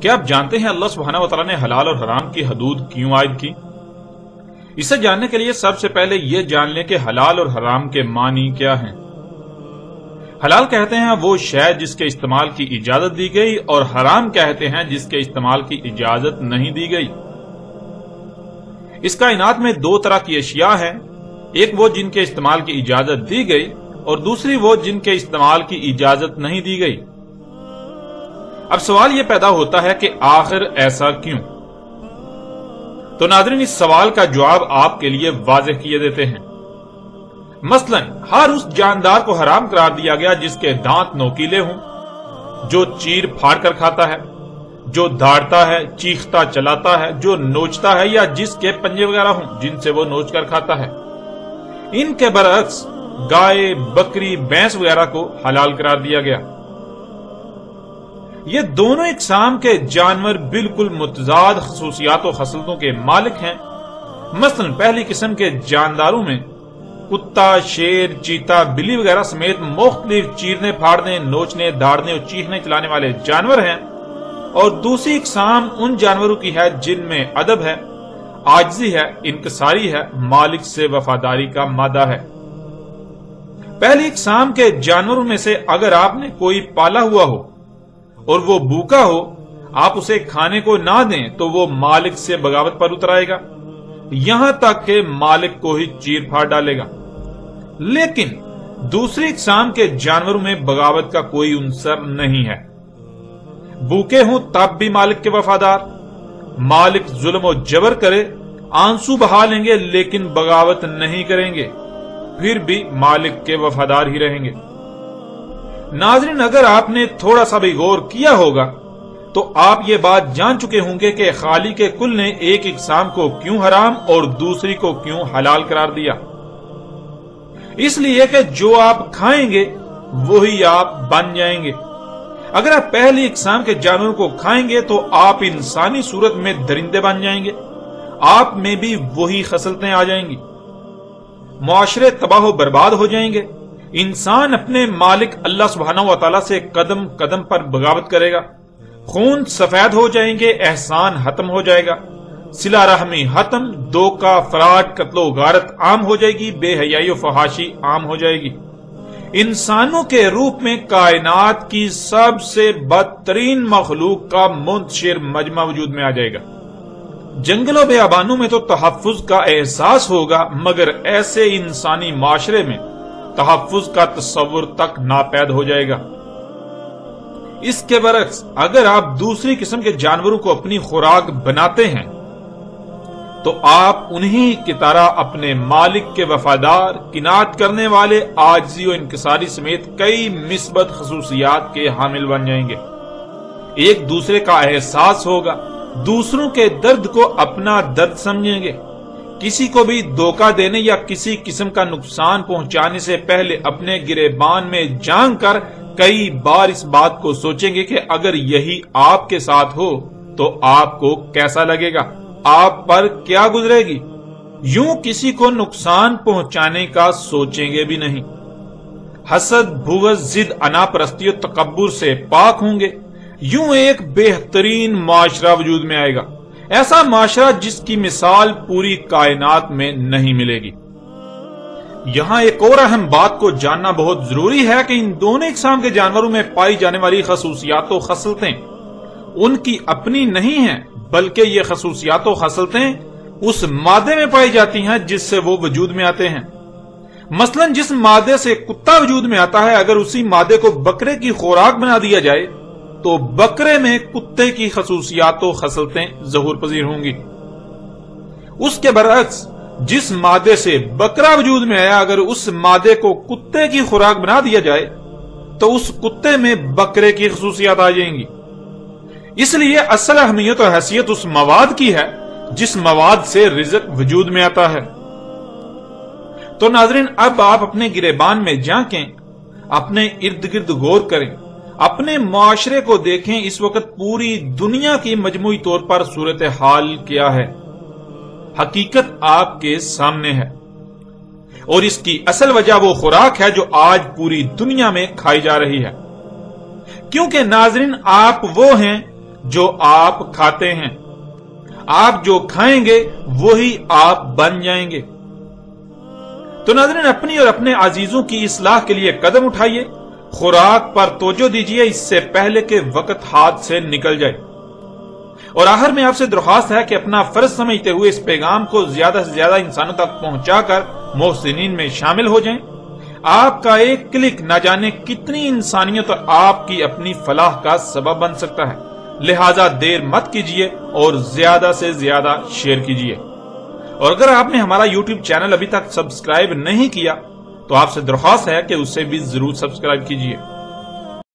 کیا آپ جانتے ہیں اللہ سبحانہ وتعالی نے حلال اور حرام کی حدود کیوں عائد کی؟ اسے جاننے کے لیے سب سے پہلے یہ جان لیں کہ حلال اور حرام کے معنی کیا ہیں۔ حلال کہتے ہیں وہ شے جس کے استعمال کی اجازت دی گئی، اور حرام کہتے ہیں جس کے استعمال کی اجازت نہیں دی گئی۔ اس کائنات میں دو طرح کی اشیاء ہیں، ایک وہ جن کے استعمال کی اجازت دی گئی اور دوسری وہ جن کے استعمال کی اجازت نہیں دی گئی۔ اب سوال یہ پیدا ہوتا ہے کہ آخر ایسا کیوں؟ تو ناظرین، اس سوال کا جواب آپ کے لیے واضح کیے دیتے ہیں۔ مثلا ہر اس جاندار کو حرام قرار دیا گیا جس کے دانت نوکیلے ہوں، جو چیر پھاڑ کر کھاتا ہے، جو دھاڑتا ہے، چیختا چلاتا ہے، جو نوچتا ہے، یا جس کے پنجے وغیرہ ہوں جن سے وہ نوچ کر کھاتا ہے۔ ان کے برعکس گائے، بکری، بھینس وغیرہ کو حلال قرار دیا گیا۔ یہ دونوں اقسام کے جانور بالکل متضاد خصوصیات و خصلتوں کے مالک ہیں۔ مثلا پہلی قسم کے جانداروں میں کتا، شیر، چیتا، بلی وغیرہ سمیت مختلف چیرنے، پھاڑنے، نوچنے، داڑنے اور چیخنے چلانے والے جانور ہیں، اور دوسری اقسام ان جانوروں کی ہے جن میں ادب ہے، عاجزی ہے، انکساری ہے، مالک سے وفاداری کا مادہ ہے۔ پہلی اقسام کے جانوروں میں سے اگر آپ نے کوئی پالا ہوا ہو اور وہ بھوکا ہو، آپ اسے کھانے کو نہ دیں تو وہ مالک سے بغاوت پر اتر آئے گا، یہاں تک کہ مالک کو ہی چیر پھاڑ ڈالے گا۔ لیکن دوسری اقسام کے جانوروں میں بغاوت کا کوئی عنصر نہیں ہے، بھوکے ہوں تب بھی مالک کے وفادار، مالک ظلم و جبر کرے آنسو بہا لیں گے لیکن بغاوت نہیں کریں گے، پھر بھی مالک کے وفادار ہی رہیں گے۔ ناظرین، اگر آپ نے تھوڑا سا بھی غور کیا ہوگا تو آپ یہ بات جان چکے ہوں گے کہ خالق کل نے ایک اقسام کو کیوں حرام اور دوسری کو کیوں حلال قرار دیا۔ اس لیے کہ جو آپ کھائیں گے وہی آپ بن جائیں گے۔ اگر آپ پہلی اقسام کے جانوروں کو کھائیں گے تو آپ انسانی صورت میں درندے بن جائیں گے، آپ میں بھی وہی خصلتیں آ جائیں گی، معاشرے تباہ و برباد ہو جائیں گے، انسان اپنے مالک اللہ سبحانہ و تعالی سے قدم قدم پر بغاوت کرے گا، خون سفید ہو جائیں گے، احسان ختم ہو جائے گا، صلہ رحمی ختم، دھوکہ، فراڈ، قتل و غارت عام ہو جائے گی، بے حیائی و فحاشی عام ہو جائے گی۔ انسانوں کے روپ میں کائنات کی سب سے بدترین مخلوق کا منتشر مجمع وجود میں آ جائے گا۔ جنگل و بیابانوں میں تو تحفظ کا احساس ہوگا، مگر ایسے انسانی معاشرے میں تحفظ کا تصور تک ناپید ہو جائے گا۔ اس کے برعکس اگر آپ دوسری قسم کے جانوروں کو اپنی خوراک بناتے ہیں تو آپ انہی کی طرح اپنے مالک کے وفادار، قناعت کرنے والے، عاجزی و انکساری سمیت کئی مثبت خصوصیات کے حامل بن جائیں گے۔ ایک دوسرے کا احساس ہوگا، دوسروں کے درد کو اپنا درد سمجھیں گے، کسی کو بھی دھوکہ دینے یا کسی قسم کا نقصان پہنچانے سے پہلے اپنے گریبان میں جان کر کئی بار اس بات کو سوچیں گے کہ اگر یہی آپ کے ساتھ ہو تو آپ کو کیسا لگے گا، آپ پر کیا گزرے گی۔ یوں کسی کو نقصان پہنچانے کا سوچیں گے بھی نہیں۔ حسد، بغض، ضد، انا پرستی و تکبر سے پاک ہوں گے۔ یوں ایک بہترین معاشرہ وجود میں آئے گا، ایسا معاشرہ جس کی مثال پوری کائنات میں نہیں ملے گی۔ یہاں ایک اور اہم بات کو جاننا بہت ضروری ہے کہ ان دونوں اقسام کے جانوروں میں پائی جانے والی خصوصیات و خصلتیں ان کی اپنی نہیں ہیں، بلکہ یہ خصوصیات و خصلتیں اس مادے میں پائی جاتی ہیں جس سے وہ وجود میں آتے ہیں۔ مثلا جس مادے سے کتا وجود میں آتا ہے، اگر اسی مادے کو بکرے کی خوراک بنا دیا جائے تو بکرے میں کتے کی خصوصیات و خصلتیں ظہور پذیر ہوں گی۔ اس کے برعکس جس مادے سے بکرا وجود میں آیا، اگر اس مادے کو کتے کی خوراک بنا دیا جائے تو اس کتے میں بکرے کی خصوصیات آ جائیں گی۔ اس لیے اصل اہمیت اور حیثیت اس مواد کی ہے جس مواد سے رزق وجود میں آتا ہے۔ تو ناظرین، اب آپ اپنے گریبان میں جھانکیں، اپنے ارد گرد غور کریں، اپنے معاشرے کو دیکھیں، اس وقت پوری دنیا کی مجموعی طور پر صورتحال کیا ہے۔ حقیقت آپ کے سامنے ہے، اور اس کی اصل وجہ وہ خوراک ہے جو آج پوری دنیا میں کھائی جا رہی ہے۔ کیونکہ ناظرین آپ وہ ہیں جو آپ کھاتے ہیں، آپ جو کھائیں گے وہی آپ بن جائیں گے۔ تو ناظرین اپنی اور اپنے عزیزوں کی اصلاح کے لیے قدم اٹھائیے، خوراک پر توجہ دیجیے اس سے پہلے کہ وقت ہاتھ سے نکل جائے۔ اور آخر میں آپ سے درخواست ہے کہ اپنا فرض سمجھتے ہوئے اس پیغام کو زیادہ سے زیادہ انسانوں تک پہنچا کر محسنین میں شامل ہو جائیں۔ آپ کا ایک کلک نہ جانے کتنی انسانیت اور آپ کی اپنی فلاح کا سبب بن سکتا ہے، لہذا دیر مت کیجیے اور زیادہ سے زیادہ شیئر کیجیے۔ اور اگر آپ نے ہمارا یوٹیوب چینل ابھی تک سبسکرائب نہیں کیا تو آپ سے درخواست ہے کہ اسے بھی ضرور سبسکرائب کیجیے۔